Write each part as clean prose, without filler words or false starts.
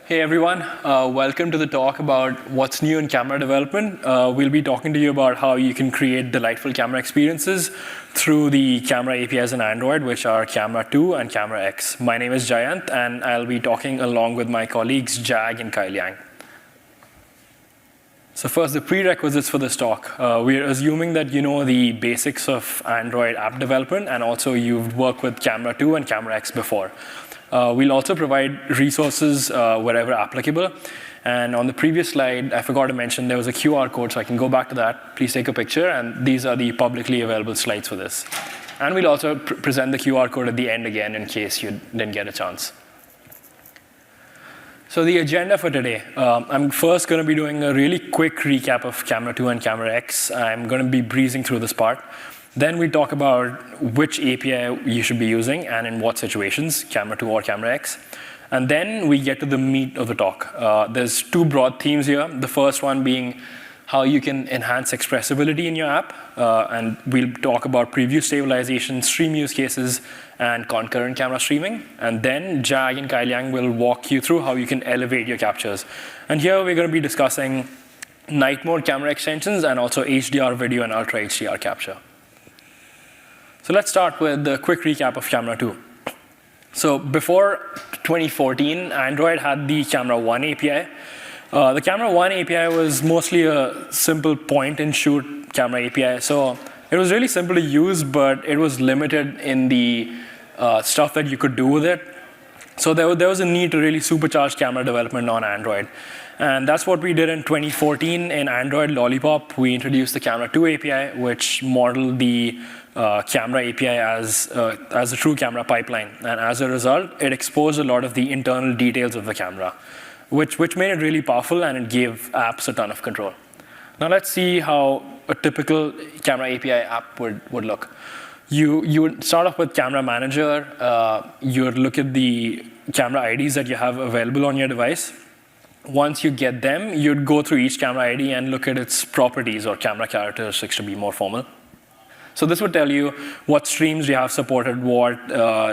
Hey everyone, welcome to the talk about what's new in camera development. We'll be talking to you about how you can create delightful camera experiences through the camera APIs in Android, which are Camera2 and CameraX. My name is Jayant, and I'll be talking along with my colleagues Jag and Kailiang. So first, the prerequisites for this talk. We're assuming that you know the basics of Android app development, and also you've worked with Camera2 and CameraX before. We'll also provide resources wherever applicable. And on the previous slide, I forgot to mention there was a QR code, so I can go back to that. Please take a picture, and these are the publicly available slides for this. And we'll also present the QR code at the end again in case you didn't get a chance. So the agenda for today, I'm first going to be doing a really quick recap of Camera2 and CameraX. I'm going to be breezing through this part. Then we talk about which API you should be using and in what situations, Camera2 or CameraX. And then we get to the meat of the talk. There's two broad themes here. The first one being how you can enhance expressibility in your app. And we'll talk about preview stabilization, stream use cases, and concurrent camera streaming. And then Jag and Kailiang will walk you through how you can elevate your captures. And here we're going to be discussing night mode camera extensions and also HDR video and ultra HDR capture. So let's start with the quick recap of Camera2. So before 2014, Android had the Camera1 API. The Camera1 API was mostly a simple point-and-shoot camera API. So it was really simple to use, but it was limited in the stuff that you could do with it. So there was a need to really supercharge camera development on Android. And that's what we did in 2014 in Android Lollipop. We introduced the Camera2 API, which modeled the camera API as a true camera pipeline. And as a result, it exposed a lot of the internal details of the camera, which made it really powerful, and it gave apps a ton of control. Now let's see how a typical camera API app would look. You would start off with Camera Manager. You would look at the camera IDs that you have available on your device. Once you get them, you'd go through each camera ID and look at its properties or camera characteristics to be more formal. So this would tell you what streams you have supported, what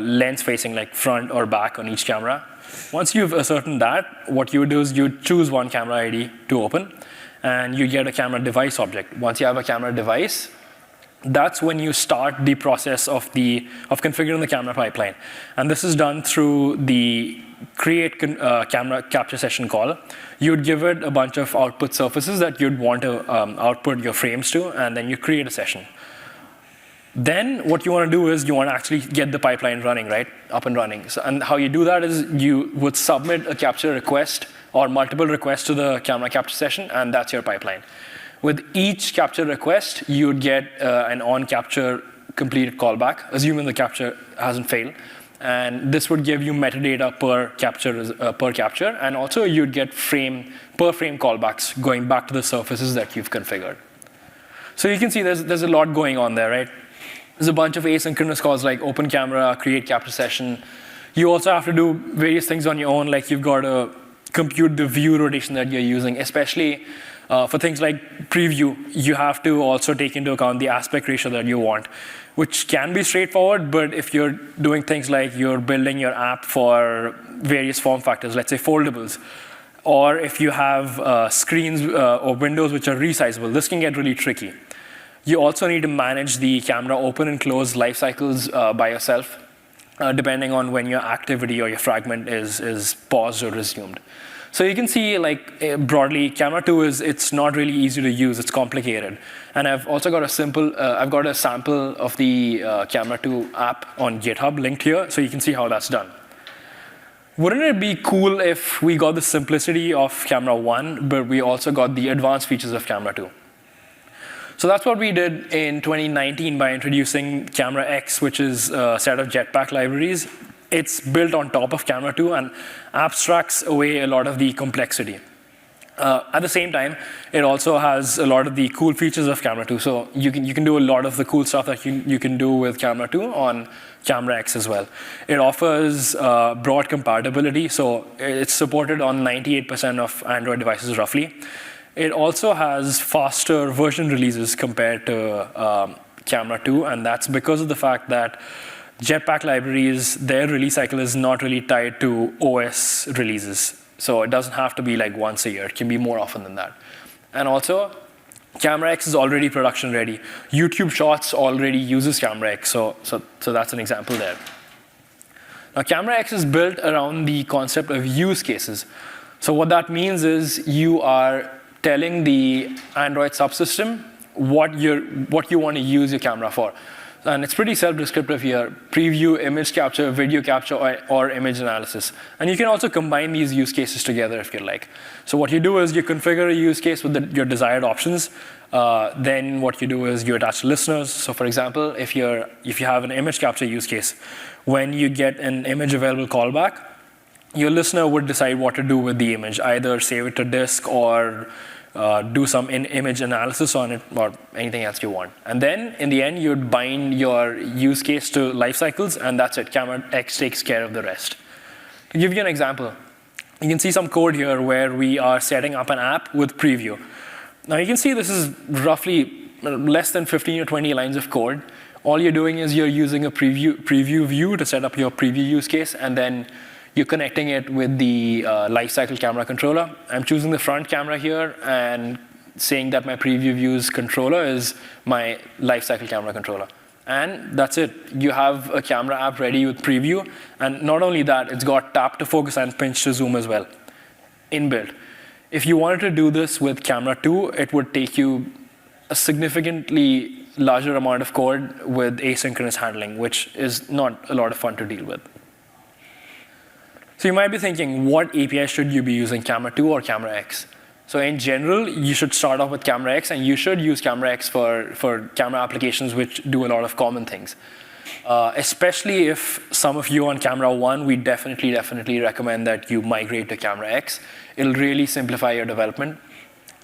lens facing, like front or back on each camera. Once you've ascertained that, what you would do is you'd choose one camera ID to open, and you get a camera device object. Once you have a camera device, that's when you start the process of configuring the camera pipeline. And this is done through the create camera capture session call. You'd give it a bunch of output surfaces that you'd want to output your frames to, and then you create a session. Then what you want to do is you want to actually get the pipeline running, right? Up and running. So, and how you do that is you would submit a capture request or multiple requests to the camera capture session, and that's your pipeline. With each capture request, you would get an on-capture completed callback, assuming the capture hasn't failed. And this would give you metadata per capture, and also you'd get per frame callbacks going back to the surfaces that you've configured. So you can see there's a lot going on there, right? There's a bunch of asynchronous calls like open camera, create capture session. You also have to do various things on your own, like you've got to compute the view rotation that you're using, especially for things like preview. You have to also take into account the aspect ratio that you want, which can be straightforward, but if you're doing things like you're building your app for various form factors, let's say foldables, or if you have screens or windows which are resizable, this can get really tricky. You also need to manage the camera open and close life cycles by yourself, depending on when your activity or your fragment is paused or resumed. So you can see, like broadly, Camera2 it's not really easy to use. It's complicated. And I've also got a sample of the Camera2 app on GitHub linked here, so you can see how that's done. Wouldn't it be cool if we got the simplicity of Camera1, but we also got the advanced features of Camera2? So that's what we did in 2019 by introducing CameraX, which is a set of Jetpack libraries. It's built on top of Camera2 and abstracts away a lot of the complexity. At the same time, it also has a lot of the cool features of Camera2. So you can do a lot of the cool stuff that you can do with Camera2 on CameraX as well. It offers broad compatibility. So it's supported on 98% of Android devices roughly. It also has faster version releases compared to Camera2, and that's because of the fact that Jetpack libraries, their release cycle is not really tied to OS releases. So it doesn't have to be like once a year. It can be more often than that. And also, CameraX is already production ready. YouTube Shorts already uses CameraX, so that's an example there. Now, CameraX is built around the concept of use cases. So what that means is you are telling the Android subsystem what you want to use your camera for. And it's pretty self-descriptive here: preview, image capture, video capture, or image analysis. And you can also combine these use cases together if you like. So what you do is you configure a use case with your desired options. Then what you do is you attach listeners. So for example, if you have an image capture use case, when you get an image available callback, your listener would decide what to do with the image, either save it to disk or do some image analysis on it, or anything else you want. And then, in the end, you'd bind your use case to life cycles, and that's it. CameraX takes care of the rest. To give you an example, you can see some code here where we are setting up an app with preview. Now, you can see this is roughly less than 15 or 20 lines of code. All you're doing is you're using a preview view to set up your preview use case, and then you're connecting it with the lifecycle camera controller. I'm choosing the front camera here and saying that my preview view's controller is my lifecycle camera controller. And that's it. You have a camera app ready with preview. And not only that, it's got tap to focus and pinch to zoom as well, inbuilt. If you wanted to do this with Camera2, it would take you a significantly larger amount of code with asynchronous handling, which is not a lot of fun to deal with. So you might be thinking, what API should you be using, Camera2 or CameraX? So in general, you should start off with CameraX, and you should use CameraX for camera applications which do a lot of common things. Especially if some of you on Camera 1, we definitely recommend that you migrate to CameraX. It'll really simplify your development.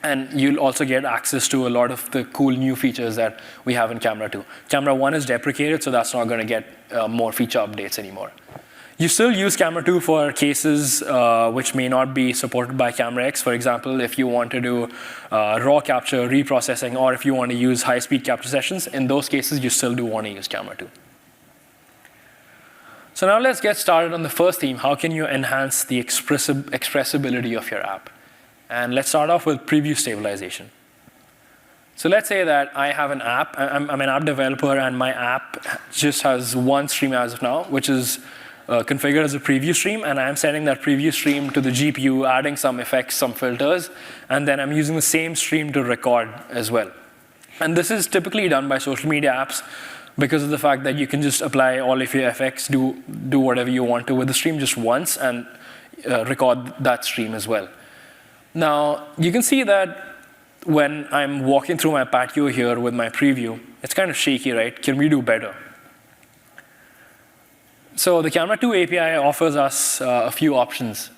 And you'll also get access to a lot of the cool new features that we have in Camera 2. Camera 1 is deprecated, so that's not going to get more feature updates anymore. You still use Camera 2 for cases which may not be supported by CameraX. For example, if you want to do raw capture, reprocessing, or if you want to use high-speed capture sessions, in those cases, you still do want to use Camera 2. So now let's get started on the first theme. How can you enhance the expressibility of your app? And let's start off with preview stabilization. So let's say that I have an app. I'm an app developer, and my app just has one stream as of now, which is configured as a preview stream, and I'm sending that preview stream to the GPU, adding some effects, some filters, and then I'm using the same stream to record as well. And this is typically done by social media apps because of the fact that you can just apply all of your effects, do whatever you want to with the stream just once, and record that stream as well. Now, you can see that when I'm walking through my patio here with my preview, it's kind of shaky, right? Can we do better? So the Camera2 API offers us a few options.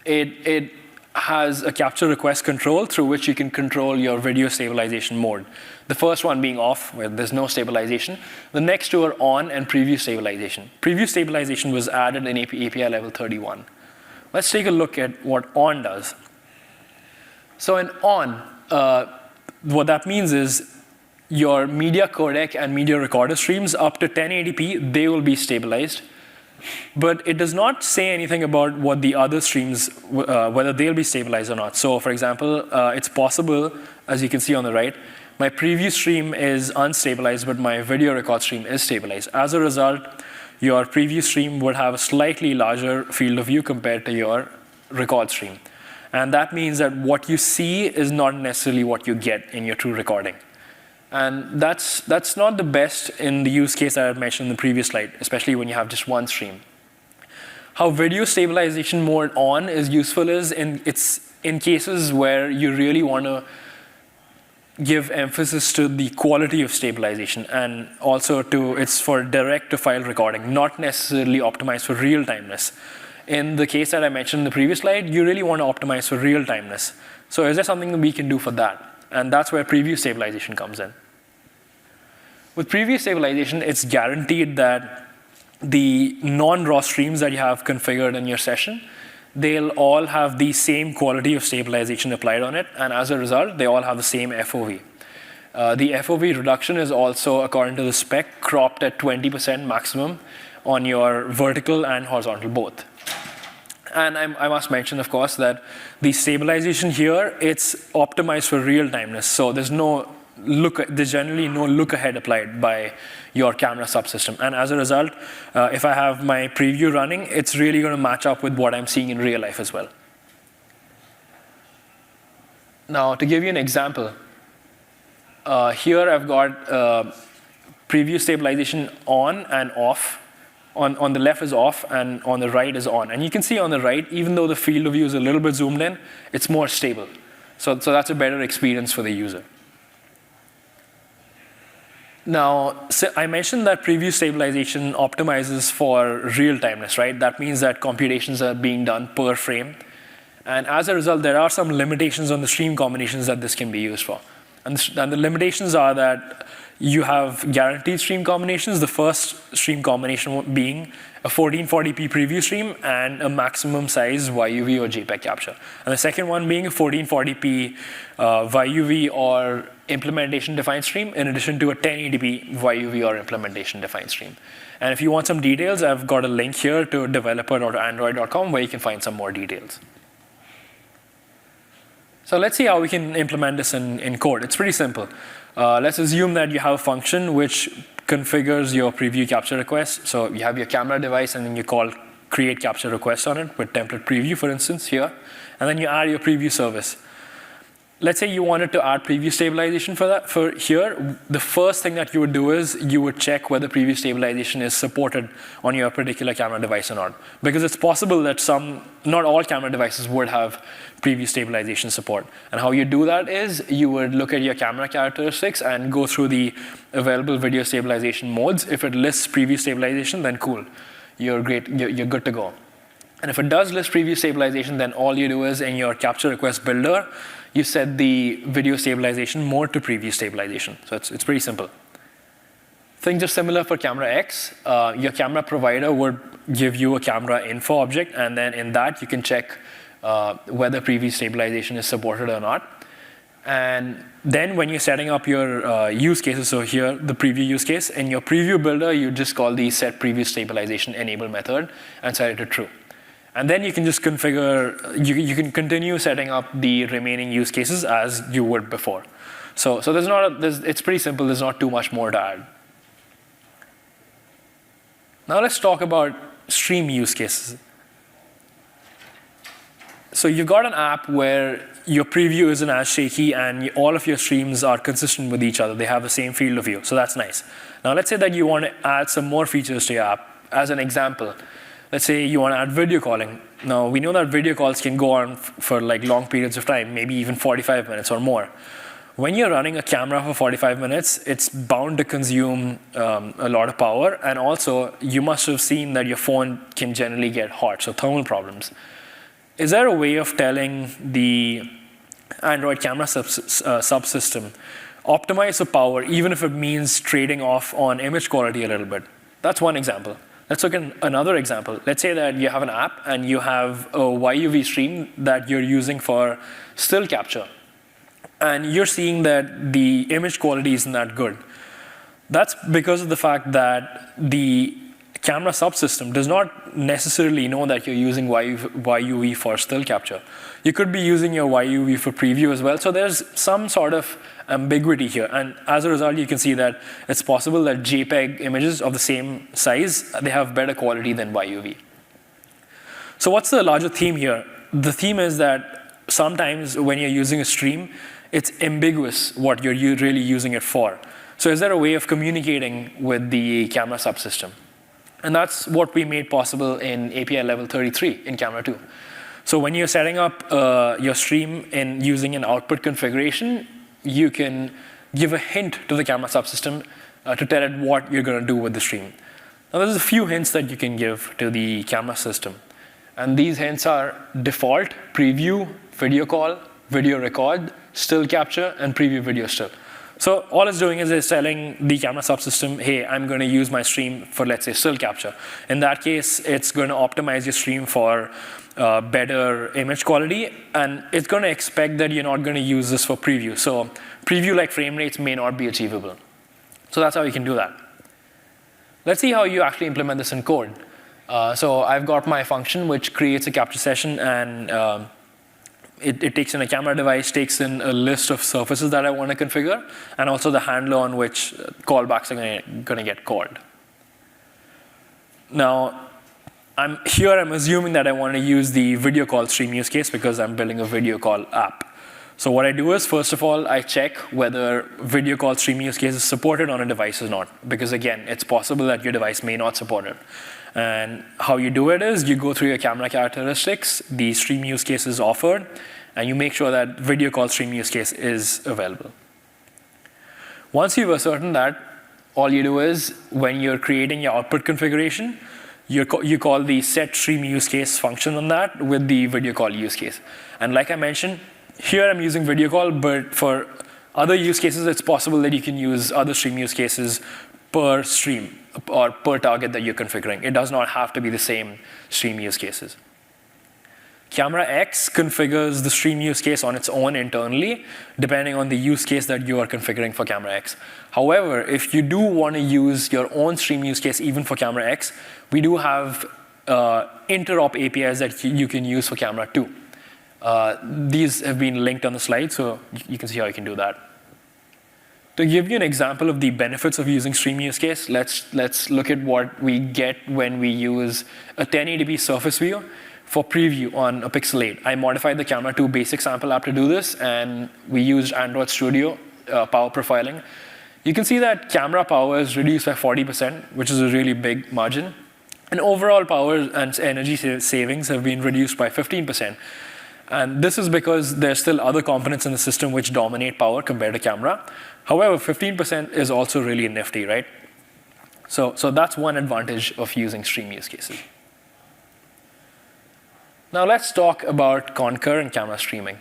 It has a capture request control through which you can control your video stabilization mode. The first one being off, where there's no stabilization. The next two are on and preview stabilization. Preview stabilization was added in API level 31. Let's take a look at what on does. So in on, what that means is your media codec and media recorder streams up to 1080p, they will be stabilized. But it does not say anything about what the other streams, whether they'll be stabilized or not. So for example, it's possible, as you can see on the right, my preview stream is unstabilized, but my video record stream is stabilized. As a result, your preview stream would have a slightly larger field of view compared to your record stream. And that means that what you see is not necessarily what you get in your true recording. And that's not the best in the use case that I mentioned in the previous slide, especially when you have just one stream. How video stabilization mode on is useful is it's in cases where you really want to give emphasis to the quality of stabilization, and also it's for direct-to-file recording, not necessarily optimized for real-timeness. In the case that I mentioned in the previous slide, you really want to optimize for real-timeness. So is there something that we can do for that? And that's where preview stabilization comes in. With preview stabilization, it's guaranteed that the non-raw streams that you have configured in your session, they'll all have the same quality of stabilization applied on it, and as a result, they all have the same FOV. The FOV reduction is also, according to the spec, cropped at 20% maximum on your vertical and horizontal both. And I must mention, of course, that the stabilization here, it's optimized for real-timeness. So there's generally no look-ahead applied by your camera subsystem. And as a result, if I have my preview running, it's really going to match up with what I'm seeing in real life as well. Now, to give you an example, here I've got preview stabilization on and off. On the left is off, and on the right is on. And you can see on the right, even though the field of view is a little bit zoomed in, it's more stable. So that's a better experience for the user. Now, so I mentioned that preview stabilization optimizes for real-timeness, right? That means that computations are being done per frame. And as a result, there are some limitations on the stream combinations that this can be used for. And the limitations are that you have guaranteed stream combinations, the first stream combination being a 1440p preview stream and a maximum size YUV or JPEG capture. And the second one being a 1440p YUV or implementation-defined stream in addition to a 1080p YUV or implementation-defined stream. And if you want some details, I've got a link here to developer.android.com where you can find some more details. So let's see how we can implement this in code. It's pretty simple. Let's assume that you have a function which configures your preview capture request. So you have your camera device, and then you call create capture request on it with template preview, for instance, here. And then you add your preview service. Let's say you wanted to add preview stabilization for here. The first thing that you would do is you would check whether preview stabilization is supported on your particular camera device or not. Because it's possible that not all camera devices would have preview stabilization support. And how you do that is you would look at your camera characteristics and go through the available video stabilization modes. If it lists preview stabilization, then cool. You're great. You're good to go. And if it does list preview stabilization, then all you do is in your capture request builder, you set the video stabilization mode to preview stabilization. So it's pretty simple. Things are similar for CameraX. Your camera provider would give you a camera info object, and then in that you can check whether preview stabilization is supported or not. And then when you're setting up your use cases, so here the preview use case, in your preview builder you just call the set preview stabilization enable method and set it to true. And then you can just configure, you can continue setting up the remaining use cases as you would before. So it's pretty simple. There's not too much more to add. Now let's talk about stream use cases. So you've got an app where your preview isn't as shaky and all of your streams are consistent with each other. They have the same field of view, so that's nice. Now let's say that you want to add some more features to your app. As an example, let's say you want to add video calling. Now, we know that video calls can go on for like long periods of time, maybe even 45 minutes or more. When you're running a camera for 45 minutes, it's bound to consume a lot of power. And also, you must have seen that your phone can generally get hot, so thermal problems. Is there a way of telling the Android camera subsystem, optimize the power, even if it means trading off on image quality a little bit? That's one example. Let's look at another example. Let's say that you have an app and you have a YUV stream that you're using for still capture. And you're seeing that the image quality isn't that good. That's because of the fact that the camera subsystem does not necessarily know that you're using YUV for still capture. You could be using your YUV for preview as well. So there's some sort of ambiguity here. And as a result, you can see that it's possible that JPEG images of the same size, they have better quality than YUV. So what's the larger theme here? The theme is that sometimes when you're using a stream, it's ambiguous what you're really using it for. So is there a way of communicating with the camera subsystem? And that's what we made possible in API level 33 in Camera2. So when you're setting up your stream in using an output configuration, you can give a hint to the camera subsystem to tell it what you're going to do with the stream. Now, there's a few hints that you can give to the camera system. And these hints are default, preview, video call, video record, still capture, and preview video still. So all it's doing is it's telling the camera subsystem, hey, I'm going to use my stream for, let's say, still capture. In that case, it's going to optimize your stream for better image quality, and it's going to expect that you're not going to use this for preview. So preview-like frame rates may not be achievable. So that's how you can do that. Let's see how you actually implement this in code. So I've got my function which creates a capture session, and it takes in a camera device, takes in a list of surfaces that I want to configure, and also the handler on which callbacks are going to get called. Now, I'm assuming that I want to use the video call stream use case because I'm building a video call app. So what I do is, first of all, I check whether video call stream use case is supported on a device or not. Because again, it's possible that your device may not support it. And how you do it is, you go through your camera characteristics, the stream use case is offered, and you make sure that video call stream use case is available. Once you've ascertained that, all you do is, when you're creating your output configuration, you call the set stream use case function on that with the video call use case. And like I mentioned, here I'm using video call, but for other use cases, it's possible that you can use other stream use cases per stream or per target that you're configuring. It does not have to be the same stream use cases. CameraX configures the stream use case on its own internally, depending on the use case that you are configuring for CameraX. However, if you do want to use your own stream use case even for CameraX, we do have interop APIs that you can use for Camera2. These have been linked on the slide, so you can see how you can do that. To give you an example of the benefits of using stream use case, let's look at what we get when we use a 1080p surface view for preview on a Pixel 8. I modified the Camera2 basic sample app to do this, and we used Android Studio power profiling. You can see that camera power is reduced by 40%, which is a really big margin. And overall power and energy savings have been reduced by 15%. And this is because there's still other components in the system which dominate power compared to camera. However, 15% is also really nifty, right? So that's one advantage of using stream use cases. Now let's talk about concurrent camera streaming.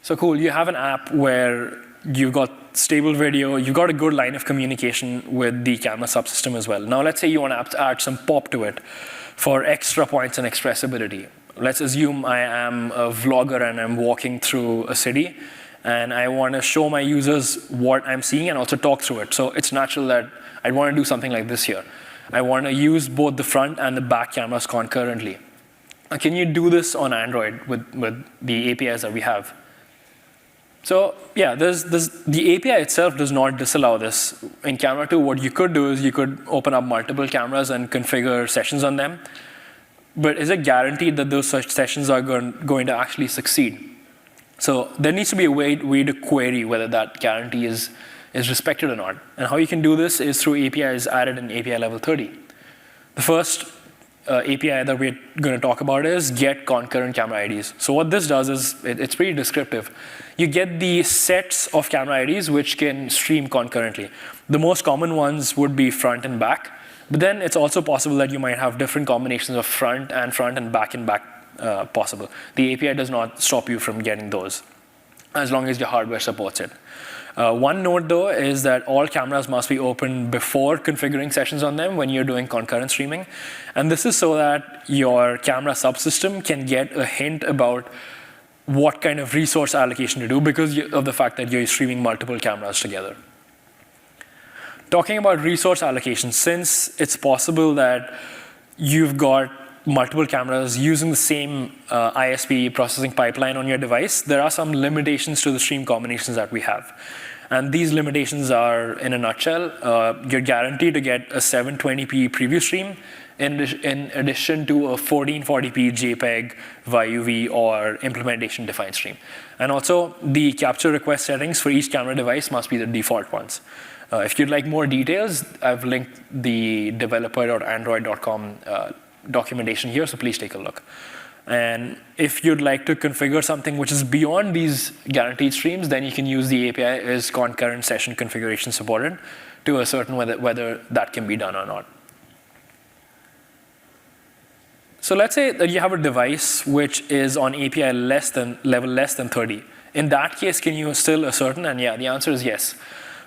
So cool, you have an app where you've got stable video, you've got a good line of communication with the camera subsystem as well. Now let's say you want to add some pop to it for extra points and expressibility. Let's assume I am a vlogger and I'm walking through a city, and I want to show my users what I'm seeing and also talk through it. So it's natural that I'd want to do something like this here. I want to use both the front and the back cameras concurrently. Can you do this on Android with the APIs that we have? So yeah, the API itself does not disallow this. In Camera2, what you could do is you could open up multiple cameras and configure sessions on them. But is it guaranteed that those such sessions are going to actually succeed? So there needs to be a way to query whether that guarantee is respected or not. And how you can do this is through APIs added in API level 30. The first API that we're going to talk about is get concurrent camera IDs. So what this does is, it's pretty descriptive. You get the sets of camera IDs which can stream concurrently. The most common ones would be front and back. But then it's also possible that you might have different combinations of front and back possible. The API does not stop you from getting those, as long as your hardware supports it. One note, though, is that all cameras must be open before configuring sessions on them when you're doing concurrent streaming. And this is so that your camera subsystem can get a hint about what kind of resource allocation to do because of the fact that you're streaming multiple cameras together. Talking about resource allocation, since it's possible that you've got multiple cameras using the same ISP processing pipeline on your device, there are some limitations to the stream combinations that we have. And these limitations are, in a nutshell, you're guaranteed to get a 720p preview stream in addition to a 1440p JPEG, YUV, or implementation-defined stream. And also, the capture request settings for each camera device must be the default ones. If you'd like more details, I've linked the developer.android.com documentation here, so please take a look. And if you'd like to configure something which is beyond these guaranteed streams, then you can use the API is concurrent session configuration supported to ascertain whether that can be done or not. So let's say that you have a device which is on API level less than 30. In that case, can you still ascertain? And yeah, the answer is yes.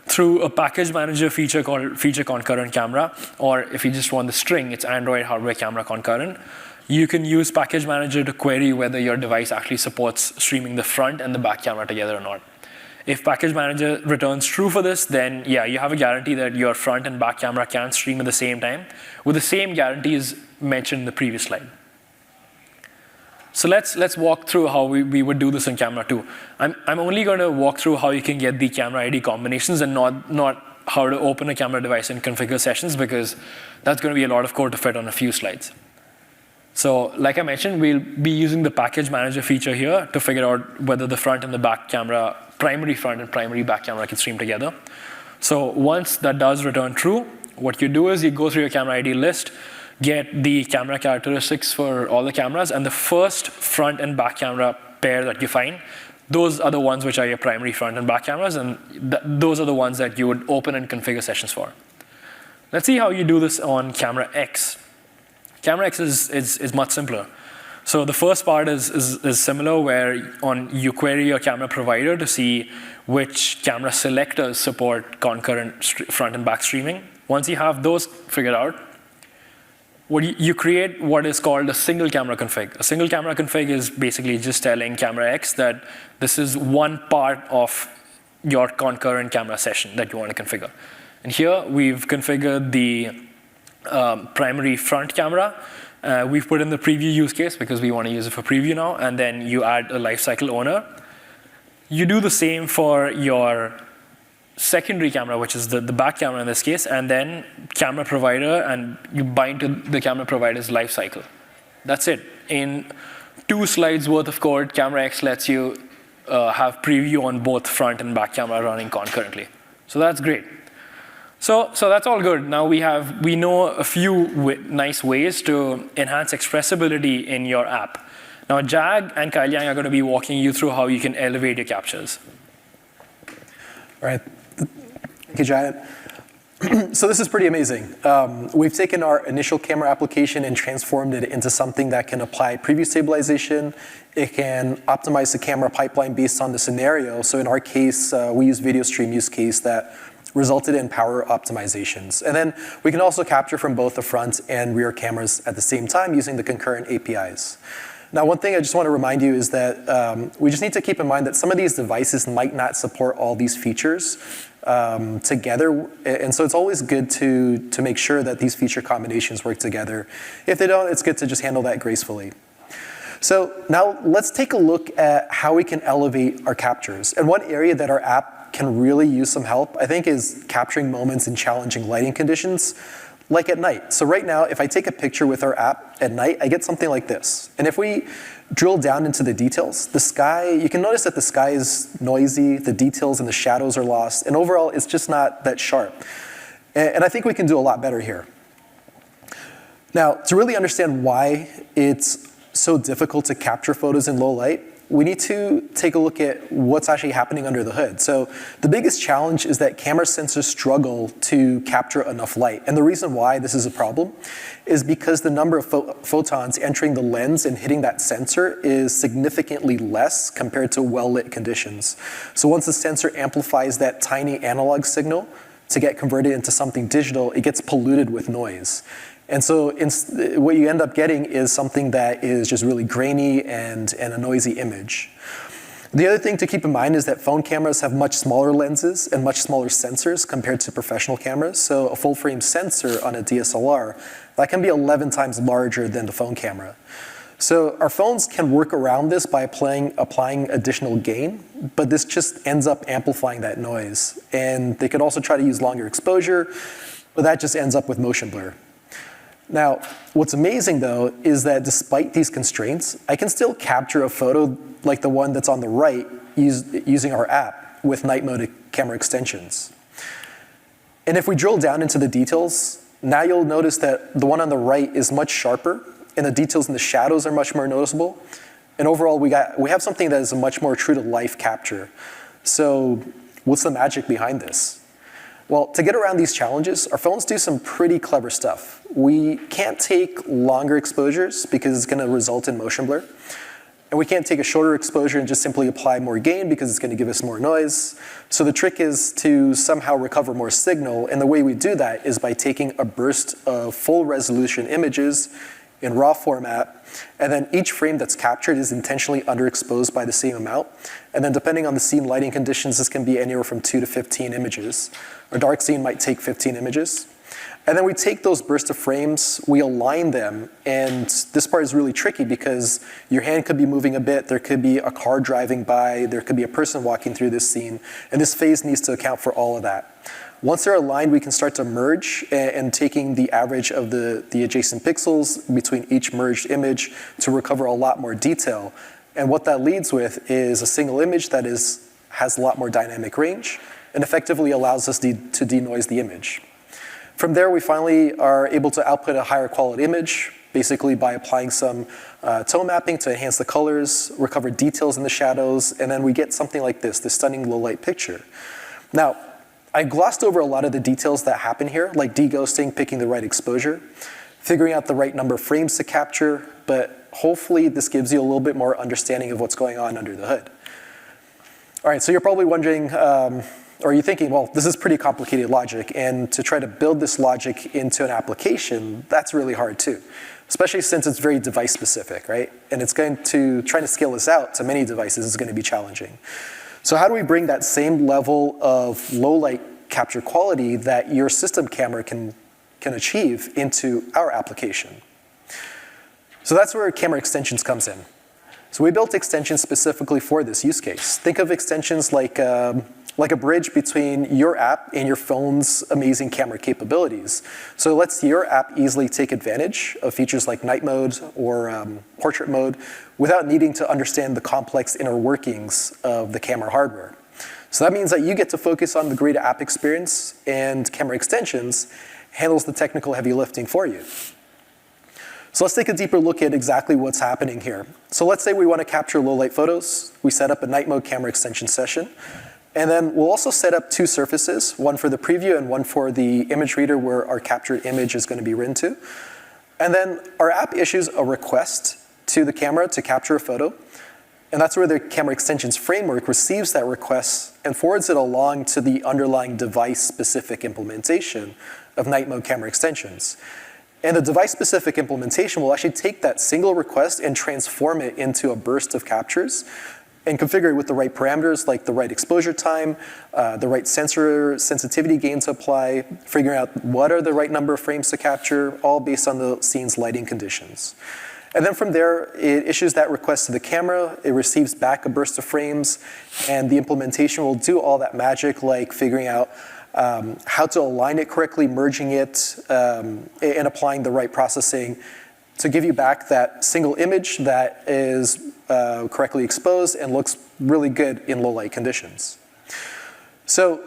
Through a package manager feature called feature concurrent camera, or if you just want the string, it's Android hardware camera concurrent. You can use package manager to query whether your device actually supports streaming the front and the back camera together or not. If package manager returns true for this, then yeah, you have a guarantee that your front and back camera can stream at the same time, with the same guarantees mentioned in the previous slide. So let's walk through how we would do this in Camera2. I'm only going to walk through how you can get the camera ID combinations and not how to open a camera device and configure sessions, because that's going to be a lot of code to fit on a few slides. So like I mentioned, we'll be using the package manager feature here to figure out whether the front and the back camera, primary front and primary back camera can stream together. So once that does return true, what you do is you go through your camera ID list, get the camera characteristics for all the cameras, and the first front and back camera pair that you find, those are the ones which are your primary front and back cameras, and those are the ones that you would open and configure sessions for. Let's see how you do this on CameraX. CameraX is much simpler. So the first part is similar, where you query your camera provider to see which camera selectors support concurrent front and back streaming. Once you have those figured out, you create what is called a single camera config. A single camera config is basically just telling CameraX that this is one part of your concurrent camera session that you want to configure. And here we've configured the primary front camera. We've put in the preview use case because we want to use it for preview now, and then you add a lifecycle owner. You do the same for your secondary camera, which is the back camera in this case, and then camera provider, and you bind to the camera provider's lifecycle. That's it. In 2 slides worth of code, CameraX lets you have preview on both front and back camera running concurrently. So that's great. So that's all good. Now we know a few nice ways to enhance expressibility in your app. Now Jag and Kailiang are going to be walking you through how you can elevate your captures. All right. Thank you, Jayant. So this is pretty amazing. We've taken our initial camera application and transformed it into something that can apply preview stabilization. It can optimize the camera pipeline based on the scenario. So in our case, we use video stream use case that resulted in power optimizations. And then we can also capture from both the front and rear cameras at the same time using the concurrent APIs. Now, one thing I just want to remind you is that we just need to keep in mind that some of these devices might not support all these features together. And so it's always good to make sure that these feature combinations work together. If they don't, it's good to just handle that gracefully. So now let's take a look at how we can elevate our captures. And one area that our app can really use some help, I think, is capturing moments in challenging lighting conditions, like at night. So right now, if I take a picture with our app at night, I get something like this. And if we drill down into the details, the sky, you can notice that the sky is noisy, the details and the shadows are lost, and overall, it's just not that sharp. And I think we can do a lot better here. Now, to really understand why it's so difficult to capture photos in low light, we need to take a look at what's actually happening under the hood. So the biggest challenge is that camera sensors struggle to capture enough light. And the reason why this is a problem is because the number of photons entering the lens and hitting that sensor is significantly less compared to well-lit conditions. So once the sensor amplifies that tiny analog signal to get converted into something digital, it gets polluted with noise. And so what you end up getting is something that is just really grainy and a noisy image. The other thing to keep in mind is that phone cameras have much smaller lenses and much smaller sensors compared to professional cameras. So a full frame sensor on a DSLR, that can be 11 times larger than the phone camera. So our phones can work around this by applying additional gain, but this just ends up amplifying that noise. And they could also try to use longer exposure, but that just ends up with motion blur. Now, what's amazing though is that despite these constraints, I can still capture a photo like the one that's on the right using our app with night mode camera extensions. And if we drill down into the details, now you'll notice that the one on the right is much sharper, and the details in the shadows are much more noticeable. And overall, we have something that is a much more true to life capture. So what's the magic behind this? Well, to get around these challenges, our phones do some pretty clever stuff. We can't take longer exposures because it's going to result in motion blur. And we can't take a shorter exposure and just simply apply more gain because it's going to give us more noise. So the trick is to somehow recover more signal. And the way we do that is by taking a burst of full resolution images in RAW format, and then each frame that's captured is intentionally underexposed by the same amount. And then depending on the scene lighting conditions, this can be anywhere from 2 to 15 images. A dark scene might take 15 images. And then we take those bursts of frames, we align them, and this part is really tricky because your hand could be moving a bit, there could be a car driving by, there could be a person walking through this scene, and this phase needs to account for all of that. Once they're aligned, we can start to merge, and taking the average of the adjacent pixels between each merged image to recover a lot more detail. And what that leads with is a single image that has a lot more dynamic range and effectively allows us to denoise the image. From there, we finally are able to output a higher quality image, basically by applying some tone mapping to enhance the colors, recover details in the shadows, and then we get something like this stunning low light picture. Now, I glossed over a lot of the details that happen here, like deghosting, picking the right exposure, figuring out the right number of frames to capture, but hopefully this gives you a little bit more understanding of what's going on under the hood. All right, so you're probably wondering, or you're thinking, well, this is pretty complicated logic, and to try to build this logic into an application, that's really hard too, especially since it's very device specific, right? And it's going to, trying to scale this out to many devices is going to be challenging. So how do we bring that same level of low light capture quality that your system camera can achieve into our application? So that's where camera extensions comes in. So we built extensions specifically for this use case. Think of extensions like a bridge between your app and your phone's amazing camera capabilities. So it lets your app easily take advantage of features like night mode or portrait mode without needing to understand the complex inner workings of the camera hardware. So that means that you get to focus on the great app experience, and camera extensions handles the technical heavy lifting for you. So let's take a deeper look at exactly what's happening here. So let's say we want to capture low light photos. We set up a night mode camera extension session. And then we'll also set up 2 surfaces, one for the preview and one for the image reader where our captured image is going to be written to. And then our app issues a request to the camera to capture a photo. And that's where the camera extensions framework receives that request and forwards it along to the underlying device-specific implementation of night mode camera extensions. And the device-specific implementation will actually take that single request and transform it into a burst of captures and configure it with the right parameters, like the right exposure time, the right sensor sensitivity gain to apply, figuring out what are the right number of frames to capture, all based on the scene's lighting conditions. And then from there, it issues that request to the camera, it receives back a burst of frames, and the implementation will do all that magic, like figuring out how to align it correctly, merging it, and applying the right processing to give you back that single image that is correctly exposed and looks really good in low light conditions. So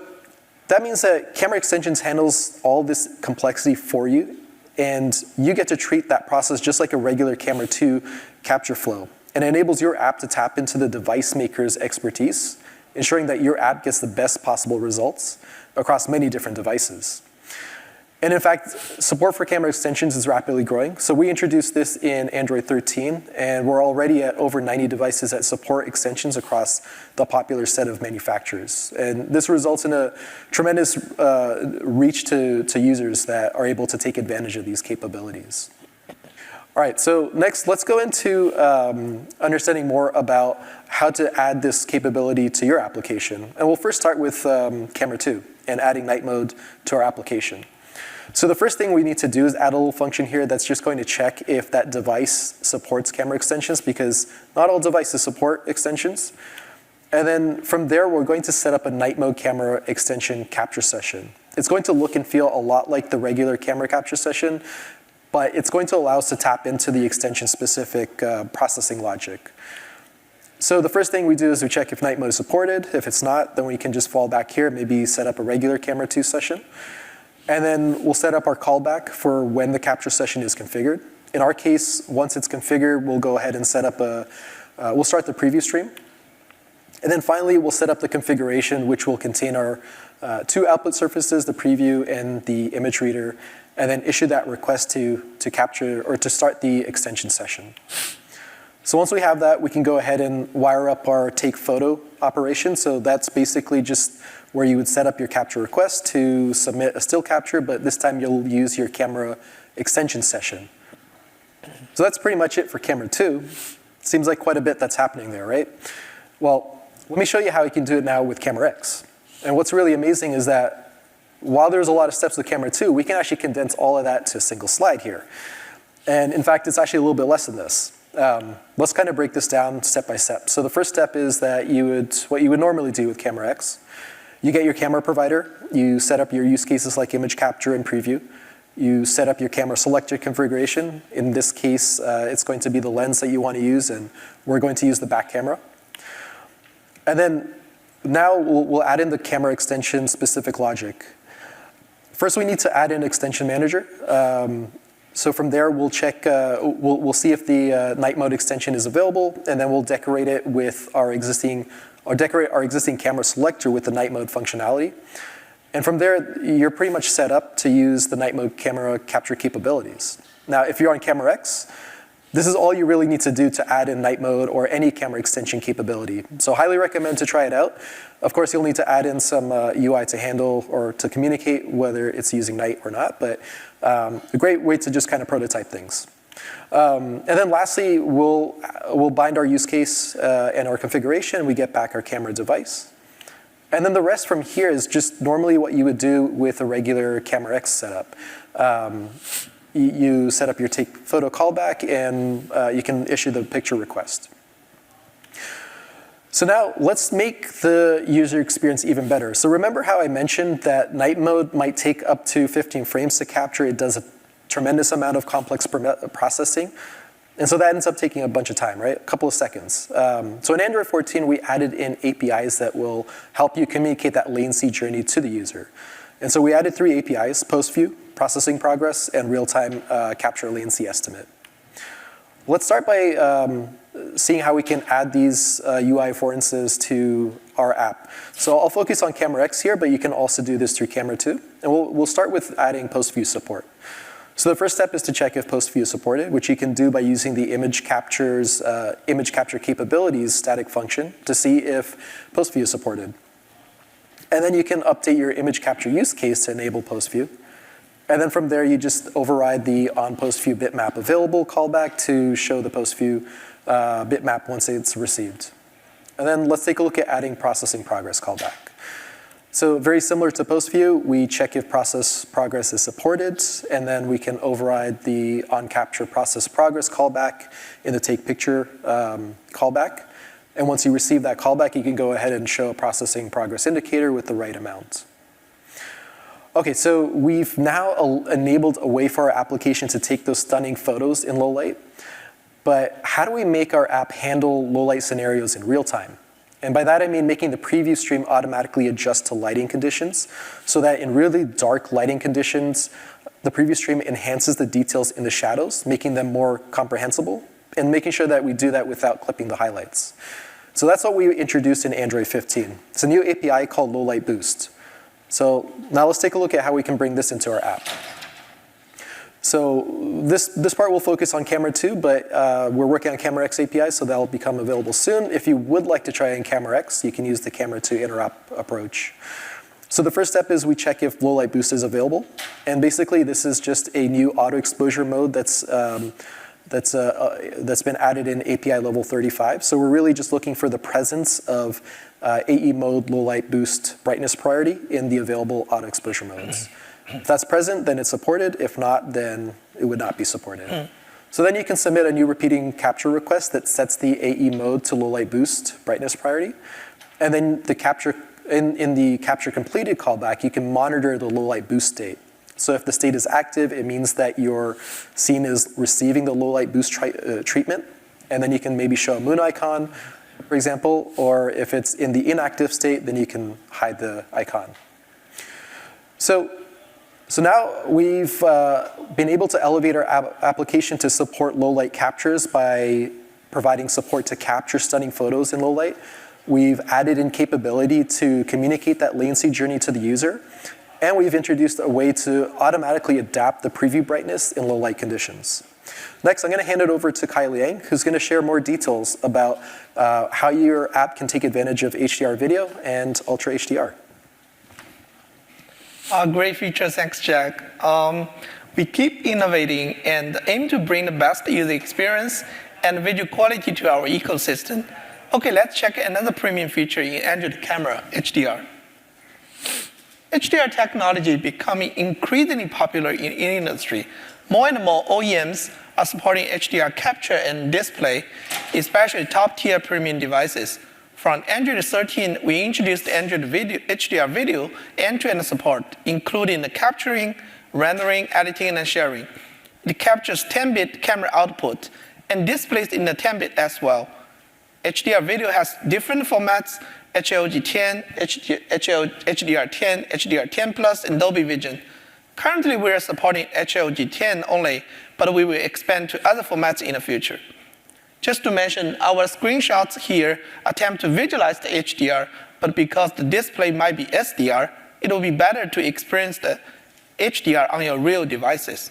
that means that camera extensions handles all this complexity for you, and you get to treat that process just like a regular Camera2 capture flow. And it enables your app to tap into the device maker's expertise, ensuring that your app gets the best possible results across many different devices. And in fact, support for camera extensions is rapidly growing. So we introduced this in Android 13, and we're already at over 90 devices that support extensions across the popular set of manufacturers. And this results in a tremendous reach to users that are able to take advantage of these capabilities. All right, so next, let's go into understanding more about how to add this capability to your application. And we'll first start with Camera2 and adding night mode to our application. So the first thing we need to do is add a little function here that's just going to check if that device supports camera extensions, because not all devices support extensions. And then from there, we're going to set up a night mode camera extension capture session. It's going to look and feel a lot like the regular camera capture session, but it's going to allow us to tap into the extension-specific processing logic. So the first thing we do is we check if night mode is supported. If it's not, then we can just fall back here, maybe set up a regular Camera2 session. And then we'll set up our callback for when the capture session is configured. In our case, once it's configured, we'll go ahead and set up we'll start the preview stream. And then finally, we'll set up the configuration, which will contain our 2 output surfaces, the preview and the image reader, and then issue that request to capture or to start the extension session. So once we have that, we can go ahead and wire up our take photo operation. So that's basically just where you would set up your capture request to submit a still capture, but this time you'll use your camera extension session. So that's pretty much it for Camera 2. Seems like quite a bit that's happening there, right? Well, let me show you how you can do it now with CameraX. And what's really amazing is that while there's a lot of steps with Camera 2, we can actually condense all of that to a single slide here. And in fact, it's actually a little bit less than this. Let's kind of break this down step by step. So the first step is that what you would normally do with CameraX. You get your camera provider, you set up your use cases like image capture and preview, you set up your camera selector configuration. In this case, it's going to be the lens that you want to use, and we're going to use the back camera. And then now we'll add in the camera extension specific logic. First, we need to add in extension manager. So from there, we'll check, we'll see if the night mode extension is available, and then we'll decorate it with decorate our existing camera selector with the night mode functionality. And from there, you're pretty much set up to use the night mode camera capture capabilities. Now, if you're on CameraX, this is all you really need to do to add in night mode or any camera extension capability. So highly recommend to try it out. Of course, you'll need to add in some UI to handle or to communicate whether it's using night or not, but a great way to just kind of prototype things. And then lastly, we'll bind our use case and our configuration. We get back our camera device. And then the rest from here is just normally what you would do with a regular CameraX setup. You set up your take photo callback, and you can issue the picture request. So now let's make the user experience even better. So remember how I mentioned that night mode might take up to 15 frames to capture. It does a tremendous amount of complex processing. And so that ends up taking a bunch of time, right? A couple of seconds. So in Android 14, we added in APIs that will help you communicate that latency journey to the user. And so we added 3 APIs: post view, processing progress, and real-time capture latency estimate. Let's start by seeing how we can add these UI affordances to our app. So I'll focus on CameraX here, but you can also do this through Camera 2. And we'll start with adding post view support. So the first step is to check if post view is supported, which you can do by using the image capture capabilities static function to see if post view is supported. And then you can update your image capture use case to enable post view. And then from there, you just override the on post view bitmap available callback to show the post view bitmap once it's received. And then let's take a look at adding processing progress callback. So very similar to post view, we check if process progress is supported, and then we can override the on capture process progress callback in the take picture callback. And once you receive that callback, you can go ahead and show a processing progress indicator with the right amount. Okay, so we've now enabled a way for our application to take those stunning photos in low light. But how do we make our app handle low light scenarios in real time? And by that I mean making the preview stream automatically adjust to lighting conditions so that in really dark lighting conditions, the preview stream enhances the details in the shadows, making them more comprehensible, and making sure that we do that without clipping the highlights. So that's what we introduced in Android 15. It's a new API called Low Light Boost. So now let's take a look at how we can bring this into our app. So this part will focus on Camera 2, but we're working on CameraX API, so that'll become available soon. If you would like to try in CameraX, you can use the Camera 2 interop approach. So the first step is we check if low light boost is available. And basically, this is just a new auto exposure mode that's been added in API level 35. So we're really just looking for the presence of AE mode low light boost brightness priority in the available auto exposure modes. If that's present, then it's supported. If not, then it would not be supported. So then you can submit a new repeating capture request that sets the AE mode to low light boost brightness priority. And then the capture in the capture completed callback, you can monitor the low light boost state. So if the state is active, it means that your scene is receiving the low light boost treatment. And then you can maybe show a moon icon, for example. Or if it's in the inactive state, then you can hide the icon. So now we've been able to elevate our application to support low light captures by providing support to capture stunning photos in low light. We've added in capability to communicate that latency journey to the user. And we've introduced a way to automatically adapt the preview brightness in low light conditions. Next, I'm going to hand it over to Kailiang, who's going to share more details about how your app can take advantage of HDR video and Ultra HDR. Great feature, thanks, Jack. We keep innovating and aim to bring the best user experience and video quality to our ecosystem. Okay, let's check another premium feature in Android camera, HDR. HDR technology is becoming increasingly popular in the industry. More and more OEMs are supporting HDR capture and display, especially top-tier premium devices. From Android 13, we introduced Android HDR video end-to-end support, including the capturing, rendering, editing, and sharing. It captures 10-bit camera output and displays in the 10-bit as well. HDR video has different formats: HLG10, HDR10, HDR10+, and Dolby Vision. Currently, we are supporting HLG10 only, but we will expand to other formats in the future. Just to mention, our screenshots here attempt to visualize the HDR, but because the display might be SDR, it will be better to experience the HDR on your real devices.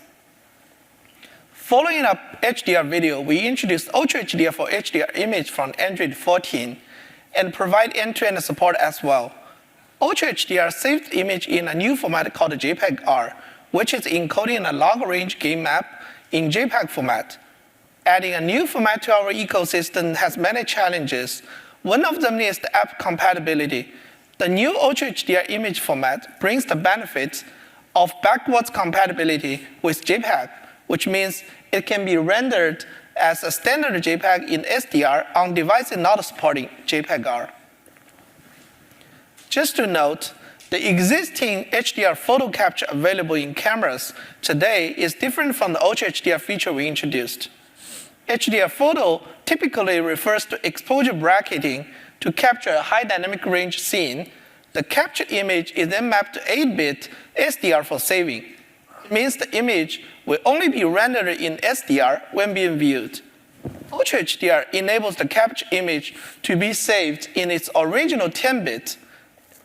Following up HDR video, we introduced Ultra HDR for HDR image from Android 14 and provide end-to-end support as well. Ultra HDR saves the image in a new format called JPEG-R, which is encoding a long-range game map in JPEG format. Adding a new format to our ecosystem has many challenges. One of them is the app compatibility. The new Ultra HDR image format brings the benefits of backwards compatibility with JPEG, which means it can be rendered as a standard JPEG in SDR on devices not supporting JPEG-R. Just to note, the existing HDR photo capture available in cameras today is different from the Ultra HDR feature we introduced. HDR photo typically refers to exposure bracketing to capture a high dynamic range scene. The captured image is then mapped to 8-bit SDR for saving. It means the image will only be rendered in SDR when being viewed. Ultra HDR enables the captured image to be saved in its original 10-bit.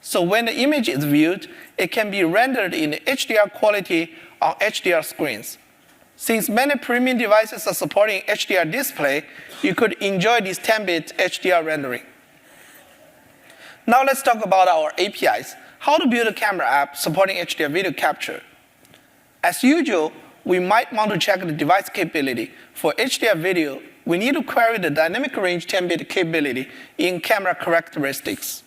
So when the image is viewed, it can be rendered in HDR quality on HDR screens. Since many premium devices are supporting HDR display, you could enjoy this 10-bit HDR rendering. Now let's talk about our APIs. How to build a camera app supporting HDR video capture. As usual, we might want to check the device capability. For HDR video, we need to query the dynamic range 10-bit capability in camera characteristics.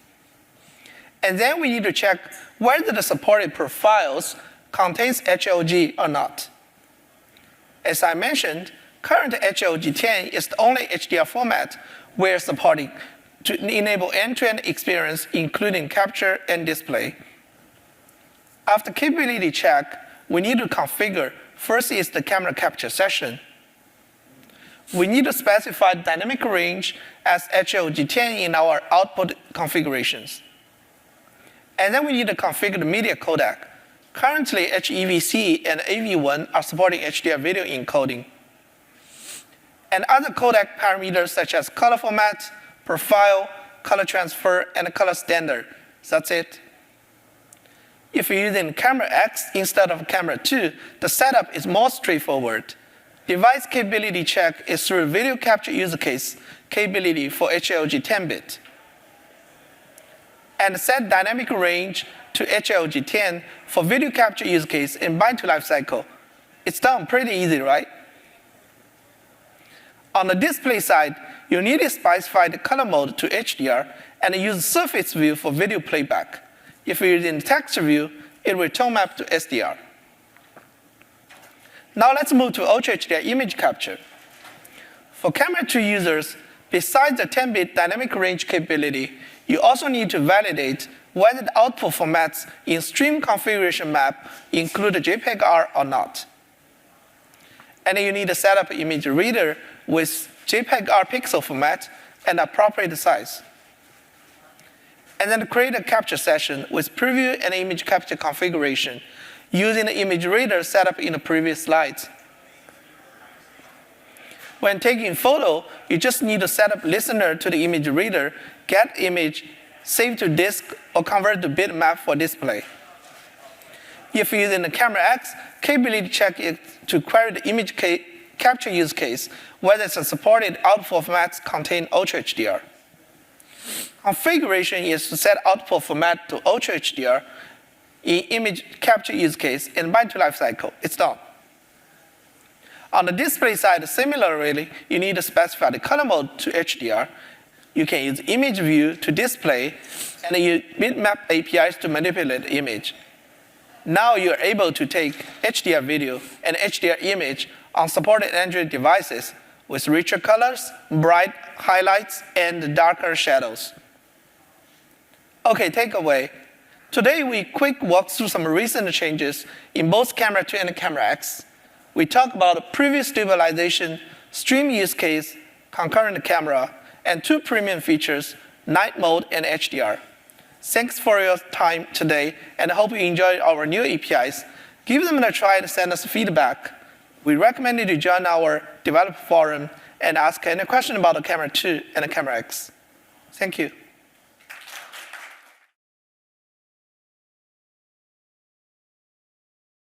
And then we need to check whether the supported profiles contains HLG or not. As I mentioned, current HLG10 is the only HDR format we're supporting to enable end-to-end experience, including capture and display. After capability check, we need to configure. First is the camera capture session. We need to specify dynamic range as HLG10 in our output configurations. And then we need to configure the media codec. Currently, HEVC and AV1 are supporting HDR video encoding. And other codec parameters such as color format, profile, color transfer, and color standard. That's it. If you're using CameraX instead of Camera2, the setup is more straightforward. Device capability check is through video capture use case capability for HLG 10-bit. And set dynamic range to HLG 10 for video capture use case in bind to life cycle. It's done pretty easy, right? On the display side, you need to specify the color mode to HDR and use surface view for video playback. If you're using texture view, it will tone map to SDR. Now let's move to Ultra HDR image capture. For Camera2 users, besides the 10-bit dynamic range capability, you also need to validate whether the output formats in stream configuration map include JPEG-R or not. And you need to set up an image reader with JPEG-R pixel format and appropriate size. And then create a capture session with preview and image capture configuration using the image reader set up in the previous slides. When taking photo, you just need to set up listener to the image reader, get image, save to disk, or convert to bitmap for display. If you're using the CameraX, capability check is to query the image capture use case, whether it's a supported output formats contain Ultra HDR. Configuration is to set output format to Ultra HDR in image capture use case and bind to life cycle. It's done. On the display side, similarly, you need to specify the color mode to HDR. You can use image view to display, and use bitmap APIs to manipulate the image. Now you're able to take HDR video and HDR image on supported Android devices with richer colors, bright highlights, and darker shadows. Okay, takeaway. Today we quick walk through some recent changes in both Camera2 and CameraX. We talk about preview stabilization, stream use case, concurrent camera, and 2 premium features, night mode and HDR. Thanks for your time today, and I hope you enjoyed our new APIs. Give them a try and send us feedback. We recommend you to join our developer forum and ask any question about the Camera2 and the CameraX. Thank you.